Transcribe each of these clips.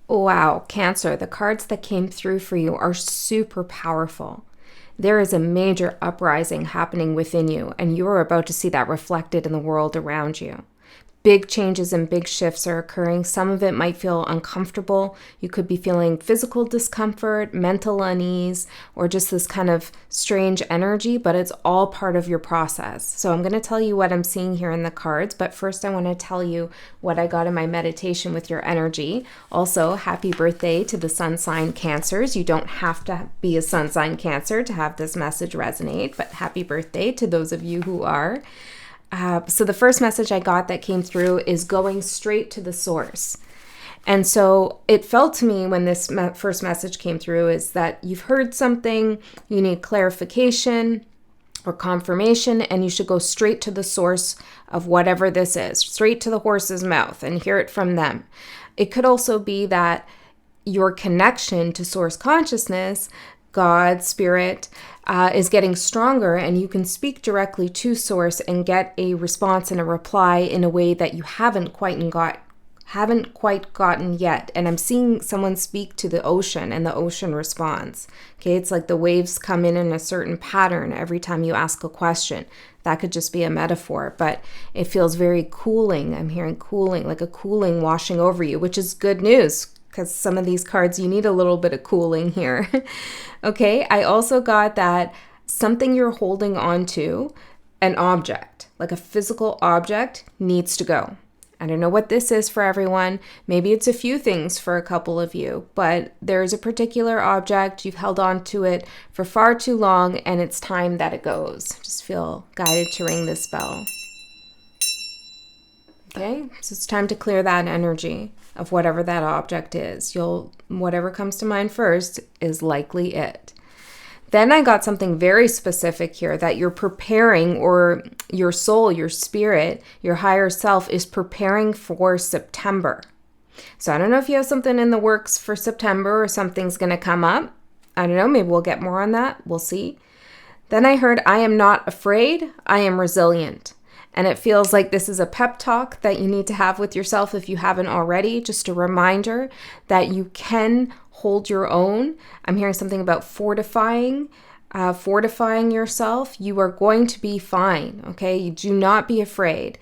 Wow, Cancer, the cards that came through for you are super powerful. There is a major uprising happening within you, and you are about to see that reflected in the world around you. Big changes and big shifts are occurring. Some of it might feel uncomfortable. You could be feeling physical discomfort, mental unease, or just this kind of strange energy, but it's all part of your process. So I'm going to tell you what I'm seeing here in the cards, but first I want to tell you what I got in my meditation with your energy. Also, happy birthday to the sun sign Cancers. You don't have to be a sun sign Cancer to have this message resonate, but happy birthday to those of you who are. So the first message I got that came through is going straight to the source. And so it felt to me when this first message came through is that you've heard something, you need clarification or confirmation, and you should go straight to the source of whatever this is, straight to the horse's mouth and hear it from them. It could also be that your connection to source consciousness, God, spirit, is getting stronger, and you can speak directly to source and get a response and a reply in a way that you haven't quite gotten yet. And I'm seeing someone speak to the ocean and the ocean responds. Okay, it's like the waves come in a certain pattern every time you ask a question. That could just be a metaphor, but it feels very cooling. I'm hearing cooling, like a cooling washing over you, which is good news, because some of these cards, you need a little bit of cooling here. Okay, I also got that something you're holding on to, an object, like a physical object, needs to go. I don't know what this is for everyone. Maybe it's a few things for a couple of you, but there's a particular object, you've held on to it for far too long, and it's time that it goes. Just feel guided to ring this bell. Okay, so it's time to clear that energy of whatever that object is. Whatever comes to mind first is likely it. Then I got something very specific here that you're preparing, or your soul, your spirit, your higher self is preparing for September. So I don't know if you have something in the works for September or something's going to come up. I don't know, maybe we'll get more on that. We'll see. Then I heard, I am not afraid, I am resilient. And it feels like this is a pep talk that you need to have with yourself if you haven't already. Just a reminder that you can hold your own. I'm hearing something about fortifying yourself. You are going to be fine, okay? You do not be afraid.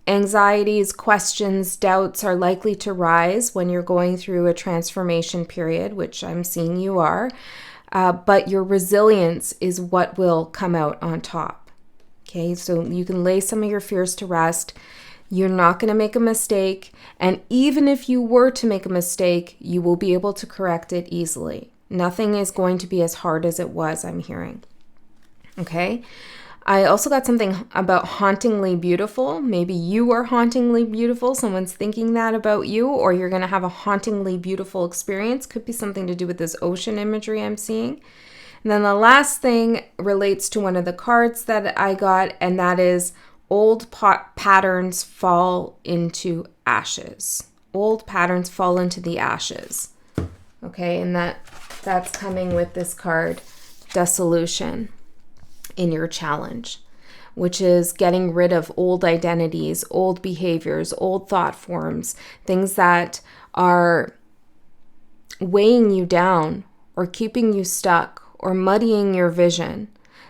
Anxieties, questions, doubts are likely to rise when you're going through a transformation period, which I'm seeing you are. But your resilience is what will come out on top. Okay, so you can lay some of your fears to rest. You're not going to make a mistake. And even if you were to make a mistake, you will be able to correct it easily. Nothing is going to be as hard as it was, I'm hearing. Okay, I also got something about hauntingly beautiful. Maybe you are hauntingly beautiful. Someone's thinking that about you, or you're going to have a hauntingly beautiful experience. Could be something to do with this ocean imagery I'm seeing. And then the last thing relates to one of the cards that I got, and that is old patterns fall into ashes. Old patterns fall into the ashes. Okay, and that's coming with this card, dissolution, in your challenge, which is getting rid of old identities, old behaviors, old thought forms, things that are weighing you down or keeping you stuck or muddying your vision.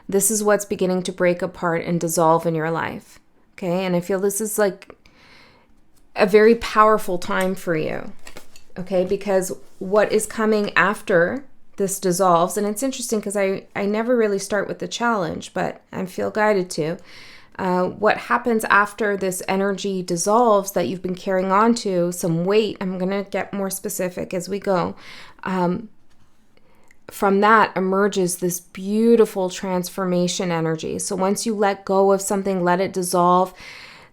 This is what's beginning to break apart and dissolve in your life. Okay, and I feel this is like a very powerful time for you. Okay, because what is coming after this dissolves, and it's interesting because I never really start with the challenge, but I feel guided to. What happens after this energy dissolves that you've been carrying on to, some weight, I'm going to get more specific as we go. From that emerges this beautiful transformation energy. So once you let go of something, let it dissolve,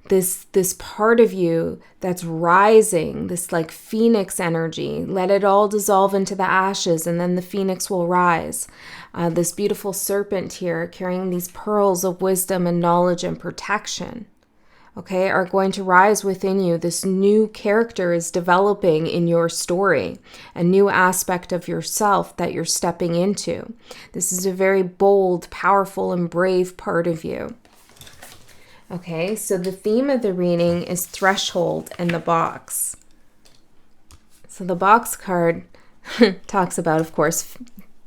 this part of you that's rising, this like phoenix energy, let it all dissolve into the ashes, and then the phoenix will rise. This beautiful serpent here carrying these pearls of wisdom and knowledge and protection, okay, are going to rise within you. This new character is developing in your story, a new aspect of yourself that you're stepping into. This is a very bold, powerful, and brave part of you. Okay, so the theme of the reading is threshold and the box. So the box card talks about, of course,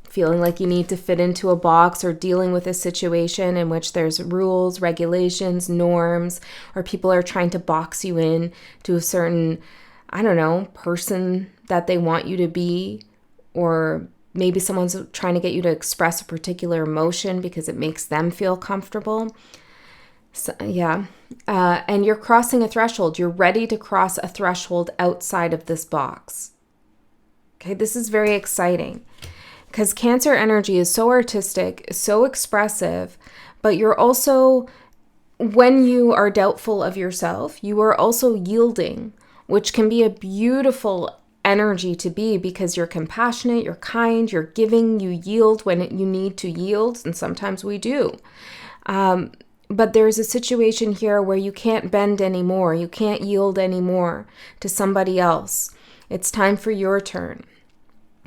feeling like you need to fit into a box or dealing with a situation in which there's rules, regulations, norms, or people are trying to box you in to a certain, I don't know, person that they want you to be, or maybe someone's trying to get you to express a particular emotion because it makes them feel comfortable. So, yeah. And you're crossing a threshold. You're ready to cross a threshold outside of this box. Okay, this is very exciting because Cancer energy is so artistic, so expressive, but you're also, when you are doubtful of yourself, you are also yielding, which can be a beautiful energy to be because you're compassionate, you're kind, you're giving, you yield when you need to yield, and sometimes we do. But there's a situation here where you can't bend anymore, you can't yield anymore to somebody else. It's time for your turn.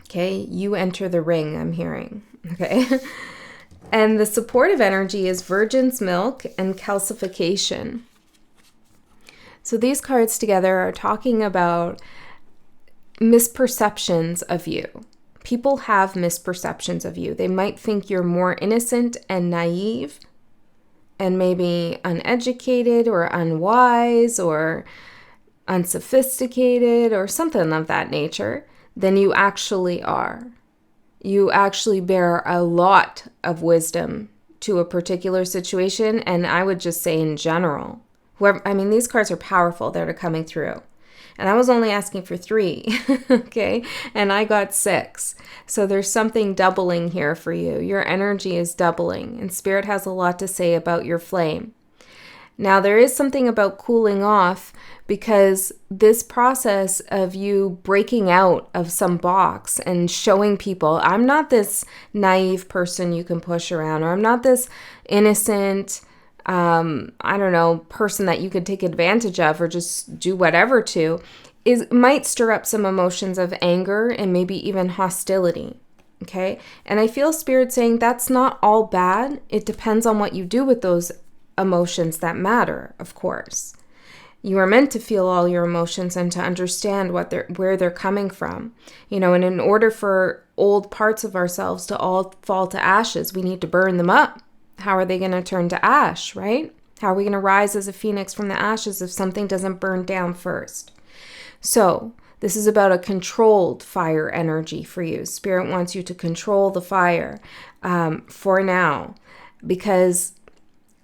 Okay, you enter the ring, I'm hearing. Okay. And the supportive energy is Virgin's Milk and Calcification. So these cards together are talking about misperceptions of you. People have misperceptions of you. They might think you're more innocent and naive and maybe uneducated or unwise or unsophisticated or something of that nature than you actually are. You actually bear a lot of wisdom to a particular situation, and I would just say in general. These cards are powerful that are coming through. And I was only asking for 3, okay? And I got 6. So there's something doubling here for you. Your energy is doubling, and Spirit has a lot to say about your flame. Now, there is something about cooling off because this process of you breaking out of some box and showing people, I'm not this naive person you can push around, or I'm not this innocent, person that you could take advantage of or just do whatever to, might stir up some emotions of anger and maybe even hostility. Okay. And I feel Spirit saying that's not all bad. It depends on what you do with those emotions that matter, of course. You are meant to feel all your emotions and to understand where they're coming from. And in order for old parts of ourselves to all fall to ashes, we need to burn them up. How are they going to turn to ash, right? How are we going to rise as a phoenix from the ashes if something doesn't burn down first? So this is about a controlled fire energy for you. Spirit wants you to control the fire for now, because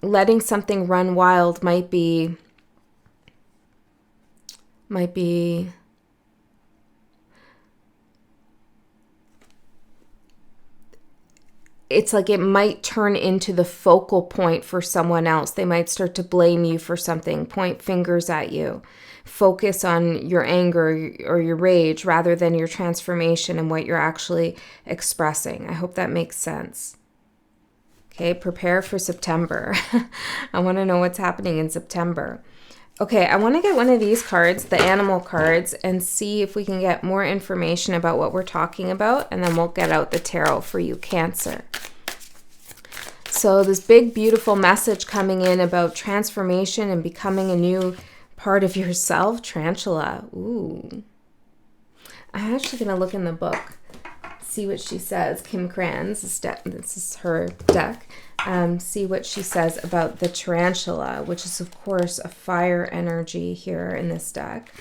letting something run wild might be it's like it might turn into the focal point for someone else. They might start to blame you for something, point fingers at you, focus on your anger or your rage rather than your transformation and what you're actually expressing. I hope that makes sense. Okay, prepare for September. I want to know what's happening in September. Okay, I want to get one of these cards, the animal cards, and see if we can get more information about what we're talking about, and then we'll get out the tarot for you, Cancer. So this big, beautiful message coming in about transformation and becoming a new part of yourself, Tarantula. Ooh. I'm actually going to look in the book, see what she says. Kim Kranz, this is her deck. See what she says about the tarantula, which is, of course, a fire energy here in this deck.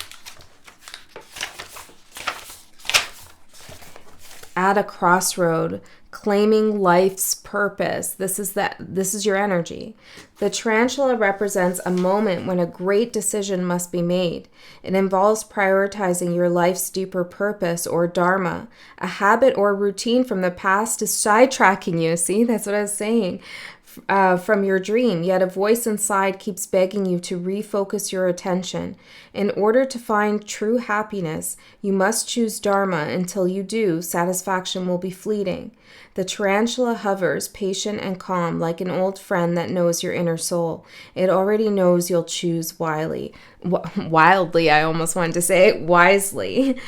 At a crossroad, claiming life's purpose. This is your energy. The tarantula represents a moment when a great decision must be made. It involves prioritizing your life's deeper purpose or dharma. A habit or routine from the past is sidetracking you. See, that's what I was saying. From your dream, yet a voice inside keeps begging you to refocus your attention. In order to find true happiness, you must choose dharma. Until you do, satisfaction will be fleeting. The tarantula hovers, patient and calm, like an old friend that knows your inner soul. It already knows you'll choose wildly, I almost wanted to say it, wisely.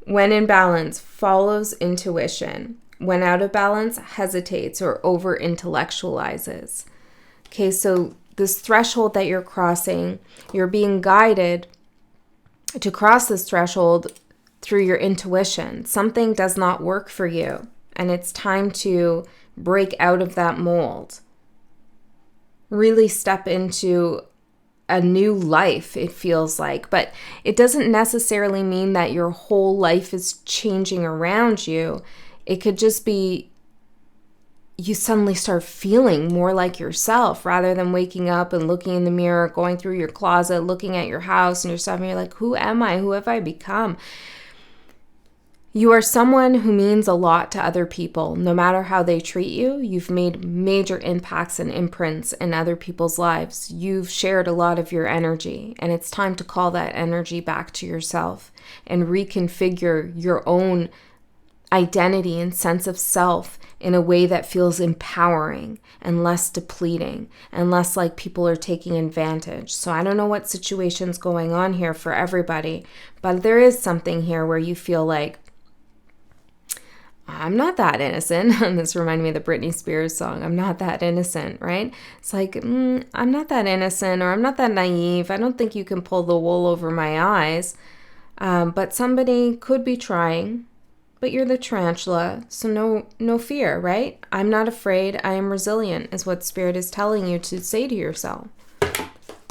When in balance, follows intuition. When out of balance, hesitates or over-intellectualizes. Okay, so this threshold that you're crossing, you're being guided to cross this threshold through your intuition. Something does not work for you, and it's time to break out of that mold. Really step into a new life, it feels like. But it doesn't necessarily mean that your whole life is changing around you. It could just be you suddenly start feeling more like yourself rather than waking up and looking in the mirror, going through your closet, looking at your house and your stuff, and you're like, who am I? Who have I become? You are someone who means a lot to other people. No matter how they treat you, you've made major impacts and imprints in other people's lives. You've shared a lot of your energy, and it's time to call that energy back to yourself and reconfigure your own identity and sense of self in a way that feels empowering and less depleting and less like people are taking advantage. So I don't know what situation's going on here for everybody, but there is something here where you feel like, I'm not that innocent. And this reminded me of the Britney Spears song, I'm not that innocent, right? It's like, I'm not that innocent, or I'm not that naive. I don't think you can pull the wool over my eyes. But somebody could be trying, but you're the tarantula, so no fear, right? I'm not afraid. I am resilient is what Spirit is telling you to say to yourself.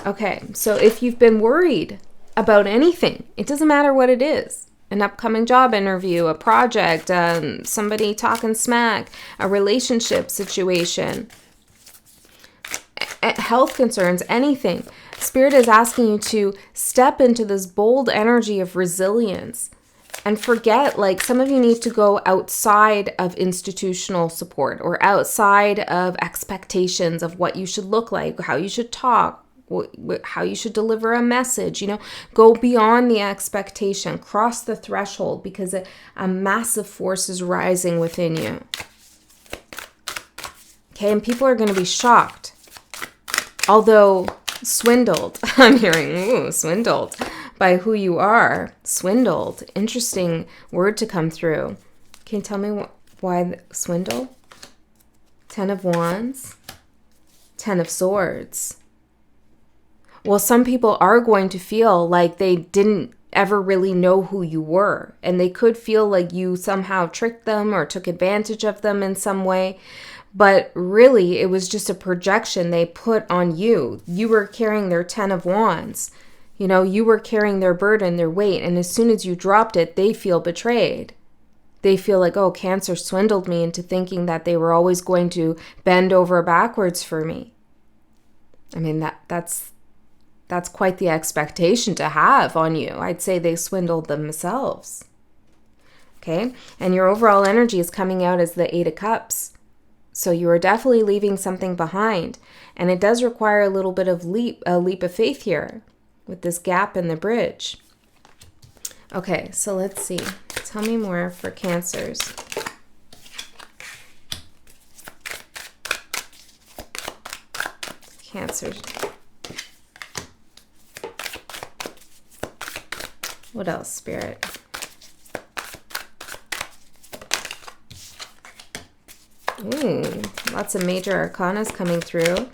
Okay, so if you've been worried about anything, it doesn't matter what it is. An upcoming job interview, a project, somebody talking smack, a relationship situation, health concerns, anything. Spirit is asking you to step into this bold energy of resilience and forget, like, some of you need to go outside of institutional support or outside of expectations of what you should look like, how you should talk, how you should deliver a message, go beyond the expectation, cross the threshold, because a massive force is rising within you. Okay, and people are going to be shocked, although swindled. I'm hearing, swindled by who you are. Swindled. Interesting word to come through. Can you tell me why swindle? 10 of Wands, 10 of Swords. Well, some people are going to feel like they didn't ever really know who you were, and they could feel like you somehow tricked them or took advantage of them in some way. But really, it was just a projection they put on you. You were carrying their 10 of Wands. You were carrying their burden, their weight, and as soon as you dropped it, they feel betrayed. They feel like, oh, Cancer swindled me into thinking that they were always going to bend over backwards for me. I mean, that's quite the expectation to have on you. I'd say they swindled themselves. Okay? And your overall energy is coming out as the 8 of Cups. So you are definitely leaving something behind. And it does require a little bit of a leap of faith here with this gap in the bridge. Okay, so let's see. Tell me more for Cancers. Cancers. What else, Spirit? Ooh, lots of major arcanas coming through.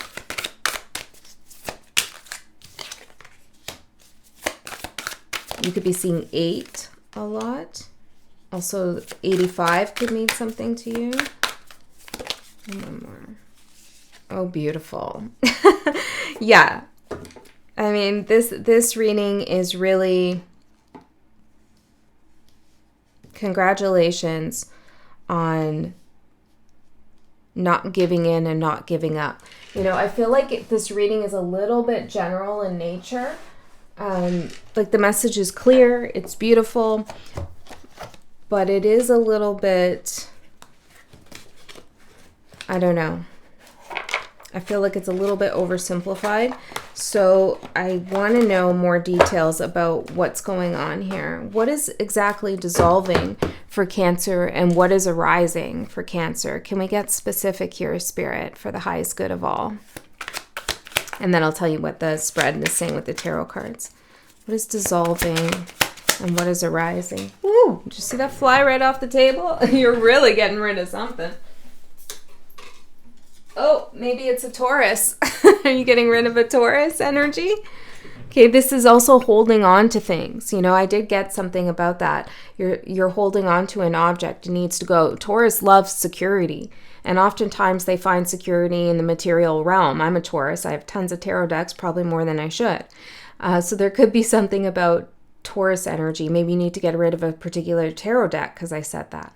You could be seeing 8 a lot. Also, 85 could mean something to you. One more. Oh, beautiful. Yeah. I mean, this reading is really... Congratulations on not giving in and not giving up. I feel like this reading is a little bit general in nature. Like the message is clear, it's beautiful, but it is a little bit, I don't know. I feel like it's a little bit oversimplified. So I want to know more details about what's going on here. What is exactly dissolving for Cancer and what is arising for Cancer? Can we get specific here, Spirit, for the highest good of all? And then I'll tell you what the spread is saying with the tarot cards. What is dissolving and what is arising? Woo! Did you see that fly right off the table? You're really getting rid of something. Oh, maybe it's a Taurus. Are you getting rid of a Taurus energy? Okay, this is also holding on to things. You know, I did get something about that. You're holding on to an object. It needs to go. Taurus loves security, and oftentimes they find security in the material realm. I'm a Taurus. I have tons of tarot decks, probably more than I should. So there could be something about Taurus energy. Maybe you need to get rid of a particular tarot deck because I said that.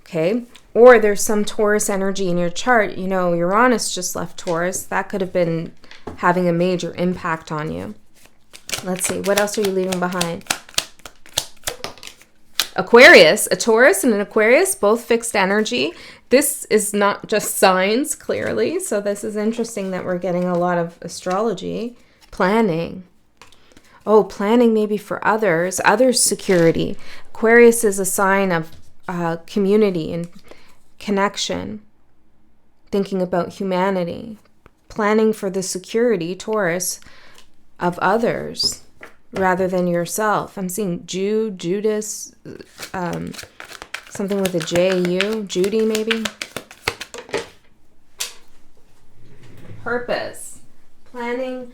Okay, or there's some Taurus energy in your chart. You know, Uranus just left Taurus. That could have been having a major impact on you. Let's see, what else are you leaving behind? Aquarius, a Taurus and an Aquarius, both fixed energy. This is not just signs, clearly. So this is interesting that we're getting a lot of astrology. Planning. Oh, planning maybe for others security. Aquarius is a sign of community and connection. Thinking about humanity. Planning for the security, Taurus, of others rather than yourself. I'm seeing Judas, something with a J-U, Judy maybe. Purpose, planning,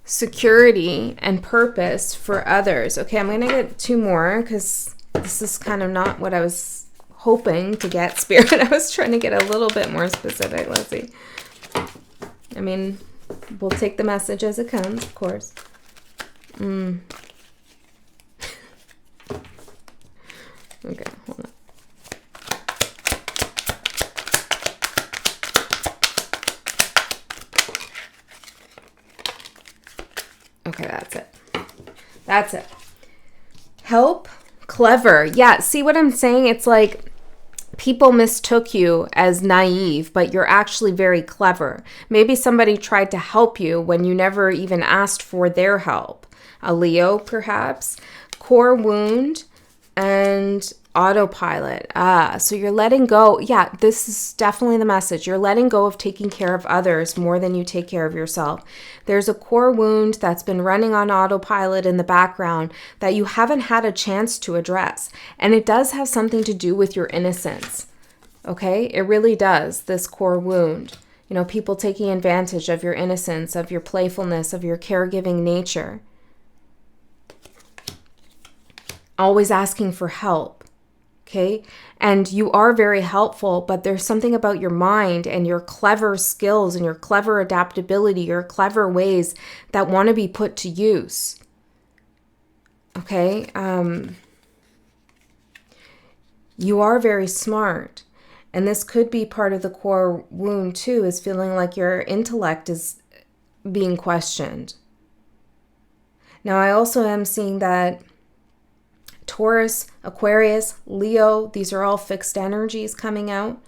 security, and purpose for others. Okay, I'm going to get two more because this is kind of not what I was hoping to get, Spirit. I was trying to get a little bit more specific. Let's see. I mean, we'll take the message as it comes, of course. Okay, hold on. Okay, that's it. That's it. Help, clever. Yeah, see what I'm saying? It's like people mistook you as naive, but you're actually very clever. Maybe somebody tried to help you when you never even asked for their help. A Leo, perhaps. Core wound and autopilot. So you're letting go. Yeah, this is definitely the message. You're letting go of taking care of others more than you take care of yourself. There's a core wound that's been running on autopilot in the background that you haven't had a chance to address. And it does have something to do with your innocence. Okay? It really does, this core wound. You know, people taking advantage of your innocence, of your playfulness, of your caregiving nature. Always asking for help. Okay, and you are very helpful, but there's something about your mind and your clever skills and your clever adaptability, your clever ways that want to be put to use. Okay, you are very smart, and this could be part of the core wound too, is feeling like your intellect is being questioned. Now, I also am seeing that Taurus, Aquarius, Leo, these are all fixed energies coming out.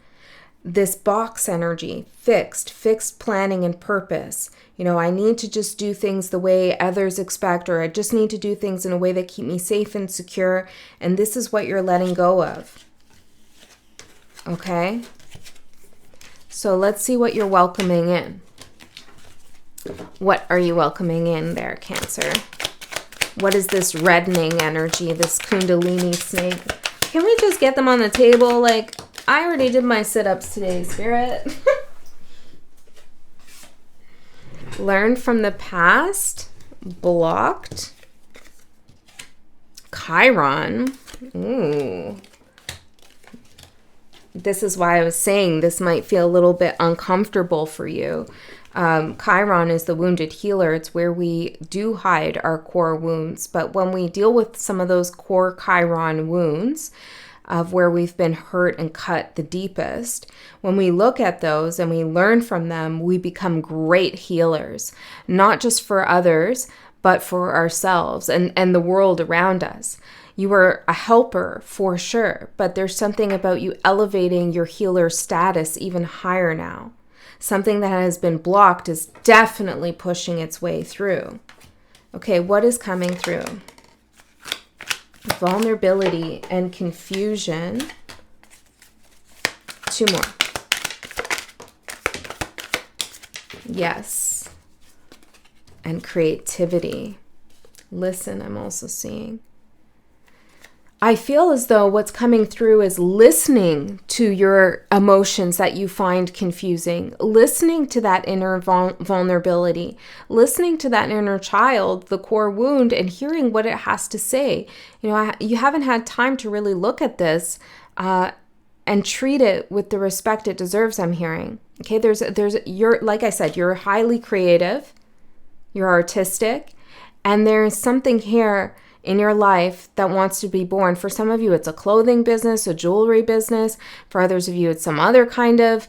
This box energy, fixed planning and purpose. You know, I need to just do things the way others expect, or I just need to do things in a way that keep me safe and secure. And this is what you're letting go of. Okay? So let's see what you're welcoming in. What are you welcoming in there, Cancer? What is this reddening energy, this kundalini snake? Can we just get them on the table? Like, I already did my sit-ups today, Spirit. Learn from the past. Blocked. Chiron. Ooh. This is why I was saying this might feel a little bit uncomfortable for you. Chiron is the wounded healer. It's where we do hide our core wounds. But when we deal with some of those core Chiron wounds, of where we've been hurt and cut the deepest, when we look at those and we learn from them, we become great healers, not just for others, but for ourselves and the world around us. You are a helper for sure, but there's something about you elevating your healer status even higher now. Something that has been blocked is definitely pushing its way through. Okay, what is coming through? Vulnerability and confusion. Two more. Yes. And creativity. Listen, I'm also seeing. I feel as though what's coming through is listening to your emotions that you find confusing, listening to that inner vulnerability, listening to that inner child, the core wound, and hearing what it has to say. You haven't had time to really look at this and treat it with the respect it deserves, I'm hearing. Okay, you're, like I said, you're highly creative, you're artistic, and there's something here in your life that wants to be born. For some of you, it's a clothing business, a jewelry business. For others of you, it's some other kind of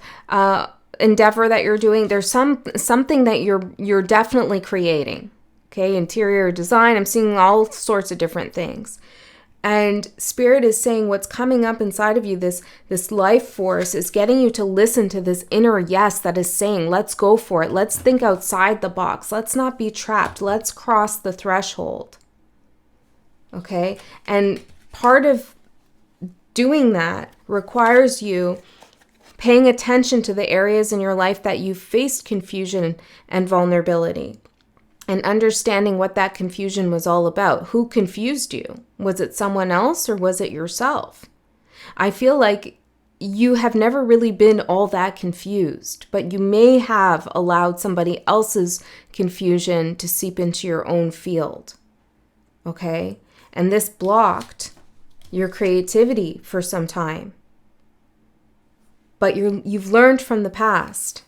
endeavor that you're doing. There's something that you're definitely creating. Okay, interior design. I'm seeing all sorts of different things. And Spirit is saying what's coming up inside of you, this life force, is getting you to listen to this inner yes that is saying, let's go for it. Let's think outside the box. Let's not be trapped. Let's cross the threshold. Okay, and part of doing that requires you paying attention to the areas in your life that you faced confusion and vulnerability, and understanding what that confusion was all about. Who confused you? Was it someone else or was it yourself? I feel like you have never really been all that confused, but you may have allowed somebody else's confusion to seep into your own field. Okay? And this blocked your creativity for some time. But you've learned from the past.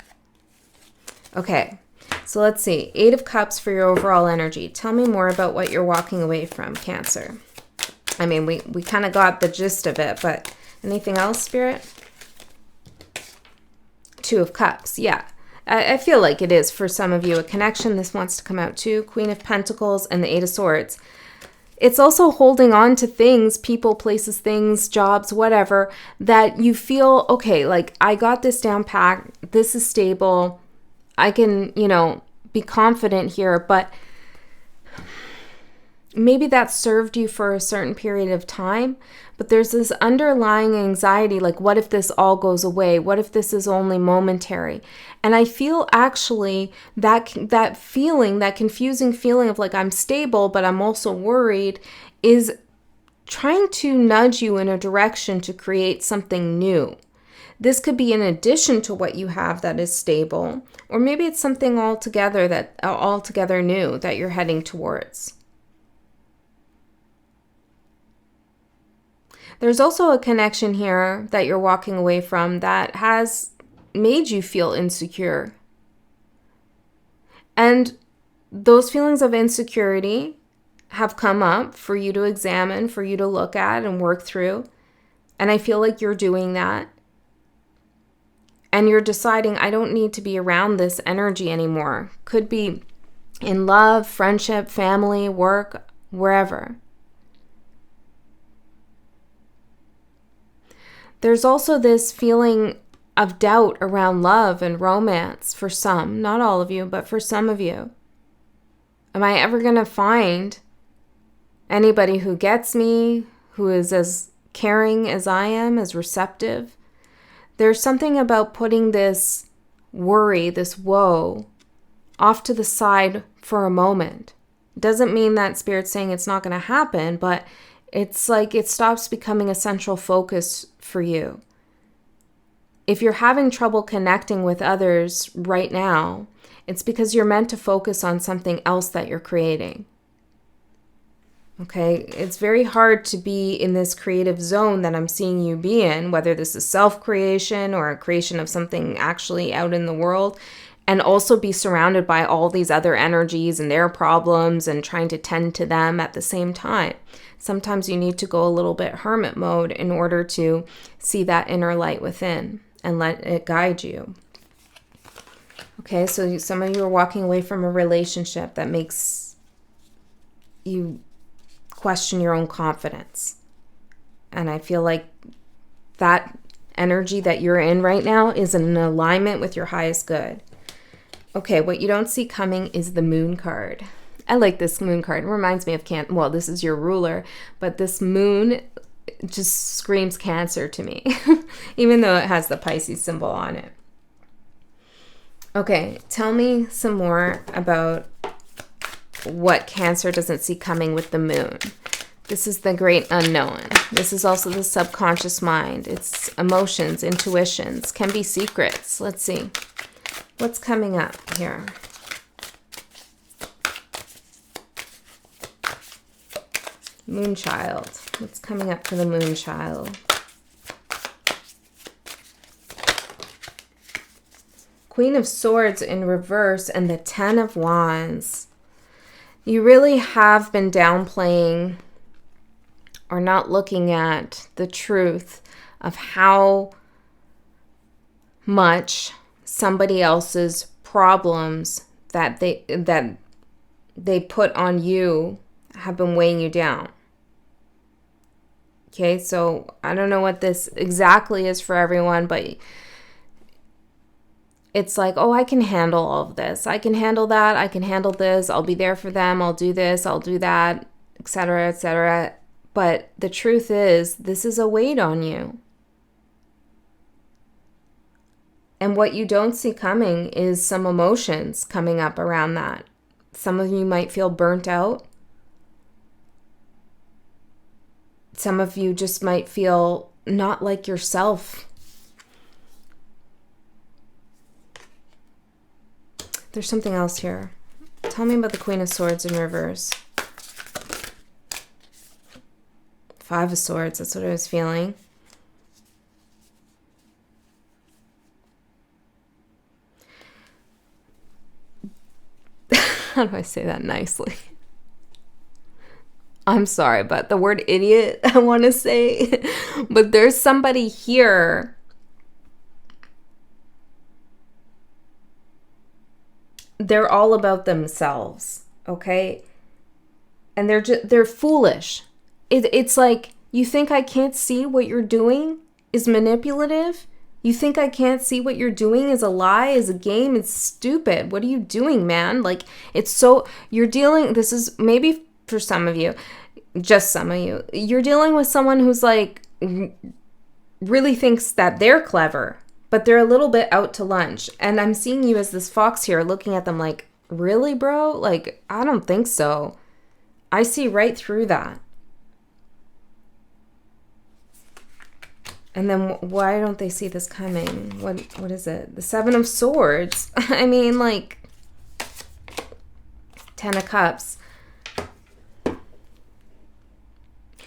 Okay, so let's see. 8 of Cups for your overall energy. Tell me more about what you're walking away from, Cancer. I mean, we kind of got the gist of it, but anything else, Spirit? 2 of Cups, yeah. I feel like it is for some of you a connection. This wants to come out too. Queen of Pentacles and the 8 of Swords. It's also holding on to things, people, places, things, jobs, whatever, that you feel, okay, like I got this down packed, this is stable, I can, be confident here, but maybe that served you for a certain period of time, but there's this underlying anxiety, like what if this all goes away? What if this is only momentary? And I feel actually that feeling, that confusing feeling of like I'm stable, but I'm also worried, is trying to nudge you in a direction to create something new. This could be in addition to what you have that is stable, or maybe it's something altogether new that you're heading towards. There's also a connection here that you're walking away from that has made you feel insecure. And those feelings of insecurity have come up for you to examine, for you to look at and work through. And I feel like you're doing that. And you're deciding, I don't need to be around this energy anymore. Could be in love, friendship, family, work, wherever. There's also this feeling of doubt around love and romance for some, not all of you, but for some of you. Am I ever going to find anybody who gets me, who is as caring as I am, as receptive? There's something about putting this worry, this woe, off to the side for a moment. Doesn't mean that Spirit's saying it's not going to happen, but it's like it stops becoming a central focus for you. If you're having trouble connecting with others right now, it's because you're meant to focus on something else that you're creating. Okay, it's very hard to be in this creative zone that I'm seeing you be in, whether this is self-creation or a creation of something actually out in the world, and also be surrounded by all these other energies and their problems and trying to tend to them at the same time. Sometimes you need to go a little bit hermit mode in order to see that inner light within and let it guide you. Okay, so some of you are walking away from a relationship that makes you question your own confidence. And I feel like that energy that you're in right now is in alignment with your highest good. Okay, what you don't see coming is the Moon card. I like this Moon card. It reminds me of well, this is your ruler, but this Moon just screams Cancer to me, even though it has the Pisces symbol on it. Okay, tell me some more about what Cancer doesn't see coming with the Moon. This is the great unknown. This is also the subconscious mind. It's emotions, intuitions, can be secrets. Let's see. What's coming up here? Moonchild. What's coming up for the Moonchild? Queen of Swords in reverse and the Ten of Wands. You really have been downplaying or not looking at the truth of how much somebody else's problems that they put on you have been weighing you down. Okay, so I don't know what this exactly is for everyone, but it's like, oh, I can handle all of this. I can handle that. I can handle this. I'll be there for them. I'll do this. I'll do that, etc., etc. But the truth is, this is a weight on you. And what you don't see coming is some emotions coming up around that. Some of you might feel burnt out. Some of you just might feel not like yourself. There's something else here. Tell me about the Queen of Swords in reverse. Five of Swords, that's what I was feeling. How do I say that nicely? I'm sorry, but the word idiot, I want to say. But there's somebody here they're all about themselves, okay? And they're foolish. It's like, you think I can't see what you're doing is manipulative? You think I can't see what you're doing is a lie, is a game? It's stupid. What are you doing, man? Like, it's so, this is maybe for some of you, just some of you, you're dealing with someone who's like, really thinks that they're clever, but they're a little bit out to lunch. And I'm seeing you as this fox here, looking at them like, really, bro? Like, I don't think so. I see right through that. And then why don't they see this coming? What is it? The Seven of Swords. I mean, like, Ten of Cups.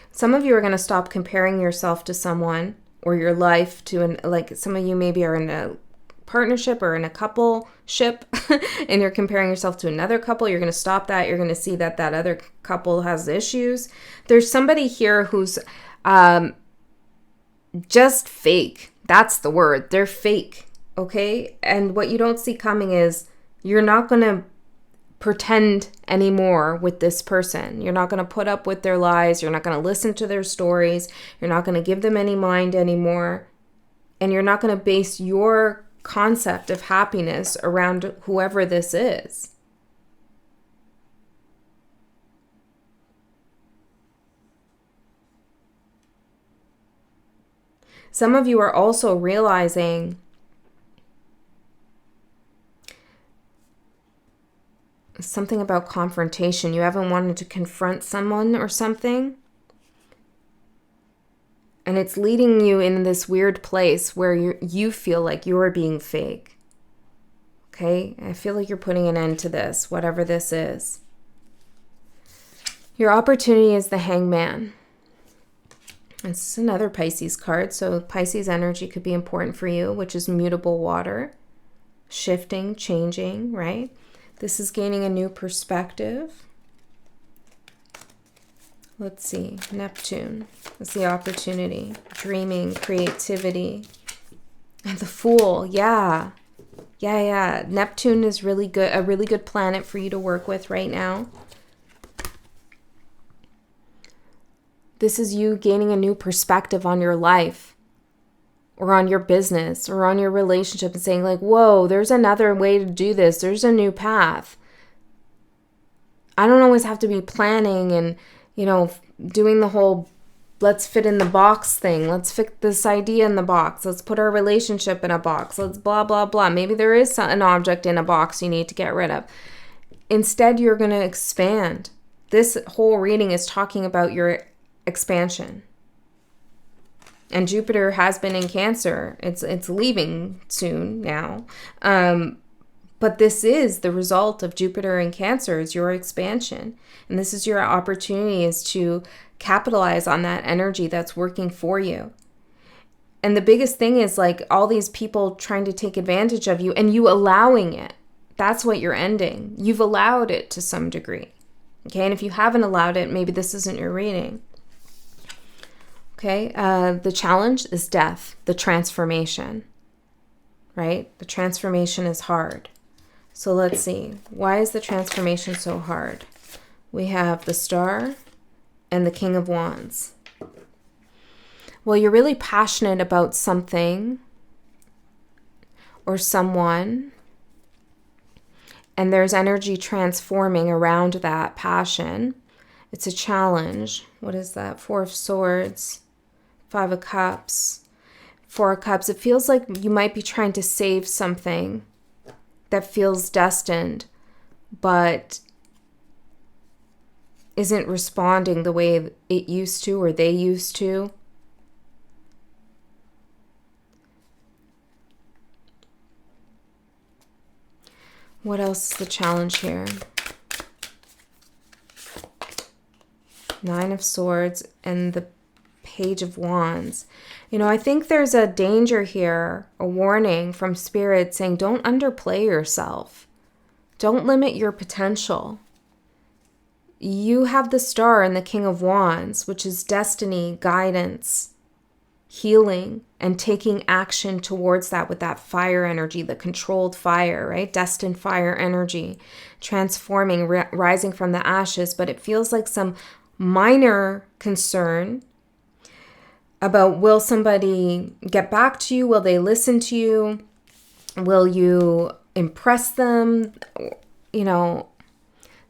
Some of you are going to stop comparing yourself to someone or your life to like some of you maybe are in a partnership or in a coupleship and you're comparing yourself to another couple. You're going to stop that. You're going to see that that other couple has issues. There's somebody here who's just fake. That's the word. They're fake. Okay. And what you don't see coming is you're not going to pretend anymore with this person. You're not going to put up with their lies. You're not going to listen to their stories. You're not going to give them any mind anymore. And you're not going to base your concept of happiness around whoever this is. Some of you are also realizing something about confrontation. You haven't wanted to confront someone or something. And it's leading you in this weird place where you feel like you're being fake. Okay? I feel like you're putting an end to this, whatever this is. Your opportunity is the Hangman. It's another Pisces card. So Pisces energy could be important for you, which is mutable water. Shifting, changing, right? This is gaining a new perspective. Let's see. Neptune. That's the opportunity. Dreaming, creativity. And the Fool. Yeah. Yeah. Neptune is really good. A really good planet for you to work with right now. This is you gaining a new perspective on your life or on your business or on your relationship and saying like, whoa, there's another way to do this. There's a new path. I don't always have to be planning and, doing the whole let's fit in the box thing. Let's fit this idea in the box. Let's put our relationship in a box. Let's blah, blah, blah. Maybe there is an object in a box you need to get rid of. Instead, you're going to expand. This whole reading is talking about your expansion. And Jupiter has been in Cancer. It's leaving soon now. But this is the result of Jupiter in Cancer, is your expansion. And this is your opportunity, is to capitalize on that energy that's working for you. And the biggest thing is like all these people trying to take advantage of you and you allowing it. That's what you're ending. You've allowed it to some degree. Okay, and if you haven't allowed it, maybe this isn't your reading. Okay, the challenge is death, the transformation, right? The transformation is hard. So let's see. Why is the transformation so hard? We have the Star and the King of Wands. Well, you're really passionate about something or someone, and there's energy transforming around that passion. It's a challenge. What is that? 4 of Swords, 5 of Cups, 4 of Cups. It feels like you might be trying to save something that feels destined, but isn't responding the way it used to or they used to. What else is the challenge here? 9 of Swords and the Page of Wands. You know, I think there's a danger here, a warning from Spirit saying don't underplay yourself. Don't limit your potential. You have the Star and the King of Wands, which is destiny, guidance, healing, and taking action towards that with that fire energy, the controlled fire, right? Destined fire energy, transforming, rising from the ashes. But it feels like some minor concern about, will somebody get back to you? Will they listen to you? Will you impress them? You know,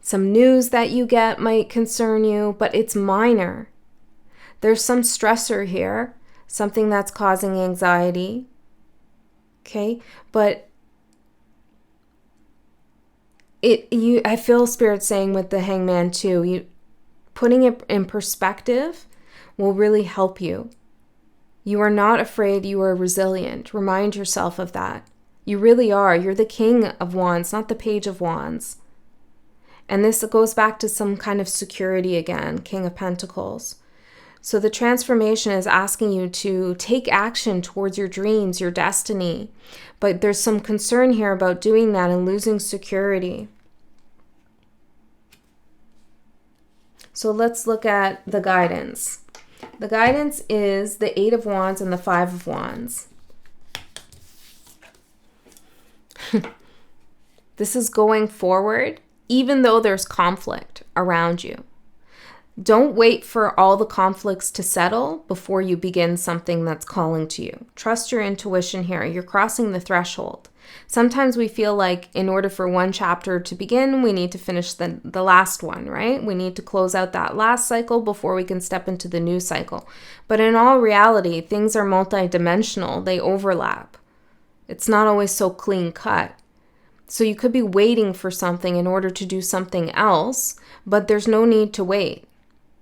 some news that you get might concern you, but it's minor. There's some stressor here, something that's causing anxiety. Okay, but I feel Spirit saying with the Hangman too, putting it in perspective will really help you. You are not afraid, you are resilient. Remind yourself of that. You really are. You're the King of Wands, not the Page of Wands. And this goes back to some kind of security again, King of Pentacles. So the transformation is asking you to take action towards your dreams, your destiny. But there's some concern here about doing that and losing security. So let's look at the guidance. The guidance is the 8 of Wands and the 5 of Wands. This is going forward, even though there's conflict around you. Don't wait for all the conflicts to settle before you begin something that's calling to you. Trust your intuition here. You're crossing the threshold. Sometimes we feel like in order for one chapter to begin, we need to finish the last one, right? We need to close out that last cycle before we can step into the new cycle. But in all reality, things are multidimensional. They overlap. It's not always so clean cut. So you could be waiting for something in order to do something else, but there's no need to wait.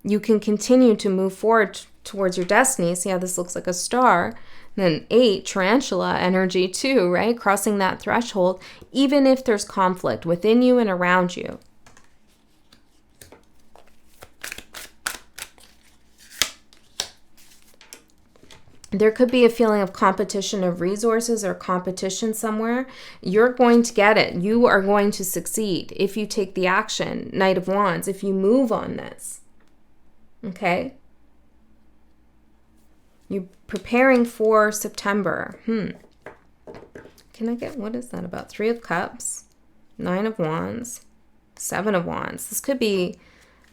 You can continue to move forward towards your destiny. See how this looks like a star? Then 8, Tarantula energy too, right? Crossing that threshold, even if there's conflict within you and around you. There could be a feeling of competition of resources or competition somewhere. You're going to get it. You are going to succeed if you take the action. Knight of Wands, if you move on this. Okay? You're preparing for September. Can I get, what is that about? 3 of Cups, 9 of Wands, 7 of Wands. This could be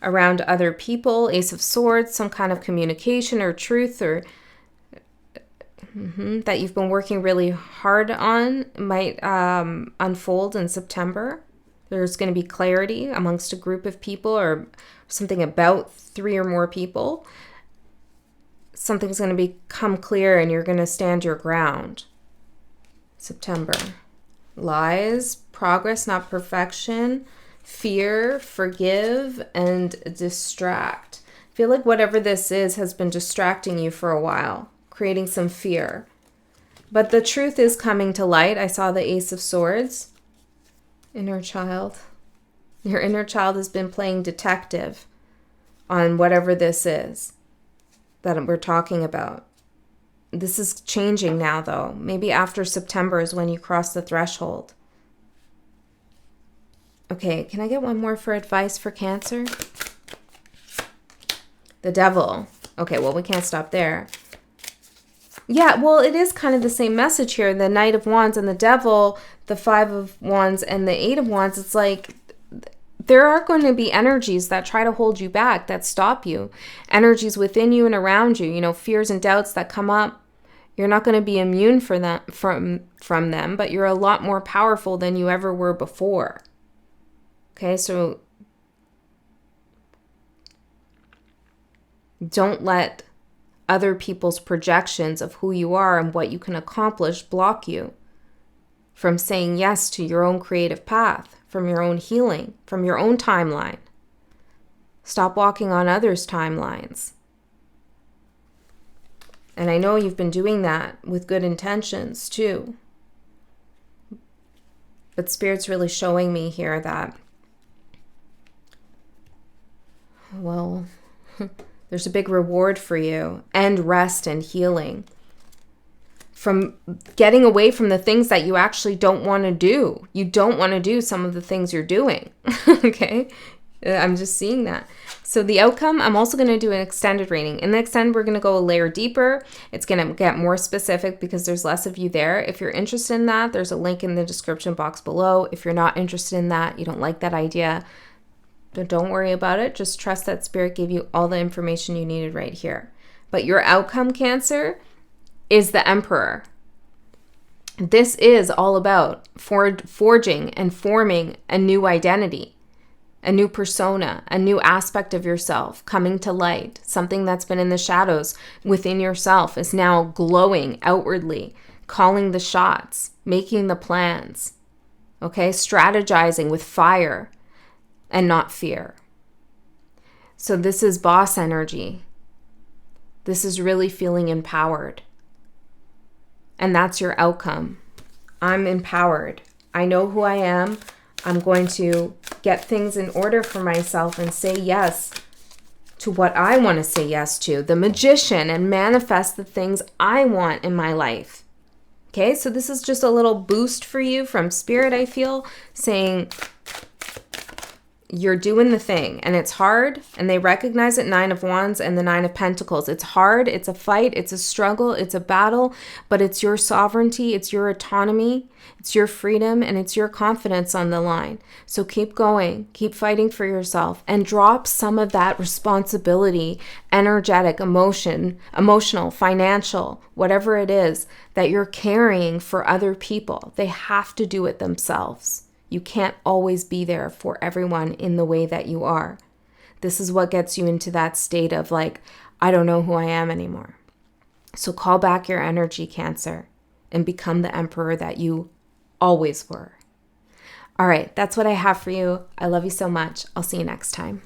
around other people. Ace of Swords, some kind of communication or truth or that you've been working really hard on might unfold in September. There's going to be clarity amongst a group of people or something about 3 or more people. Something's going to become clear and you're going to stand your ground. September. Lies, progress, not perfection. fear, forgive, and distract. I feel like whatever this is has been distracting you for a while, creating some fear. But the truth is coming to light. I saw the Ace of Swords. Inner child. Your inner child has been playing detective on whatever this is that we're talking about. This is changing now, though. Maybe after September is when you cross the threshold. Okay, can I get one more for advice for Cancer? The Devil. Okay, well, we can't stop there. Yeah, well, it is kind of the same message here. The Knight of Wands and the Devil, the Five of Wands and the Eight of Wands. It's like there are going to be energies that try to hold you back, that stop you. Energies within you and around you, you know, fears and doubts that come up. You're not going to be immune from them, but you're a lot more powerful than you ever were before. Okay, so don't let other people's projections of who you are and what you can accomplish block you from saying yes to your own creative path, from your own healing, from your own timeline. Stop walking on others' timelines. And I know you've been doing that with good intentions too. But Spirit's really showing me here that, well, there's a big reward for you, and rest and healing from getting away from the things that you actually don't want to do. You don't want to do some of the things you're doing. Okay? I'm just seeing that. So the outcome, I'm also going to do an extended reading. In the extended, we're going to go a layer deeper. It's going to get more specific because there's less of you there. If you're interested in that, there's a link in the description box below. If you're not interested in that, you don't like that idea, don't worry about it. Just trust that Spirit gave you all the information you needed right here. But your outcome, Cancer, is the Emperor. This is all about forging and forming a new identity, a new persona, a new aspect of yourself coming to light. Something that's been in the shadows within yourself is now glowing outwardly, calling the shots, making the plans, okay? Strategizing with fire and not fear. So this is boss energy. This is really feeling empowered. And that's your outcome. I'm empowered. I know who I am. I'm going to get things in order for myself and say yes to what I want to say yes to, the magician, and manifest the things I want in my life. Okay, so this is just a little boost for you from Spirit, I feel, saying you're doing the thing, and it's hard, and they recognize it. Nine of Wands and the Nine of Pentacles. It's hard, it's a fight, it's a struggle, it's a battle, but it's your sovereignty, it's your autonomy, it's your freedom, and it's your confidence on the line. So keep going, keep fighting for yourself, and drop some of that responsibility, energetic, emotional, financial, whatever it is that you're carrying for other people. They have to do it themselves. You can't always be there for everyone in the way that you are. This is what gets you into that state of like, I don't know who I am anymore. So call back your energy, Cancer, and become the Emperor that you always were. All right, that's what I have for you. I love you so much. I'll see you next time.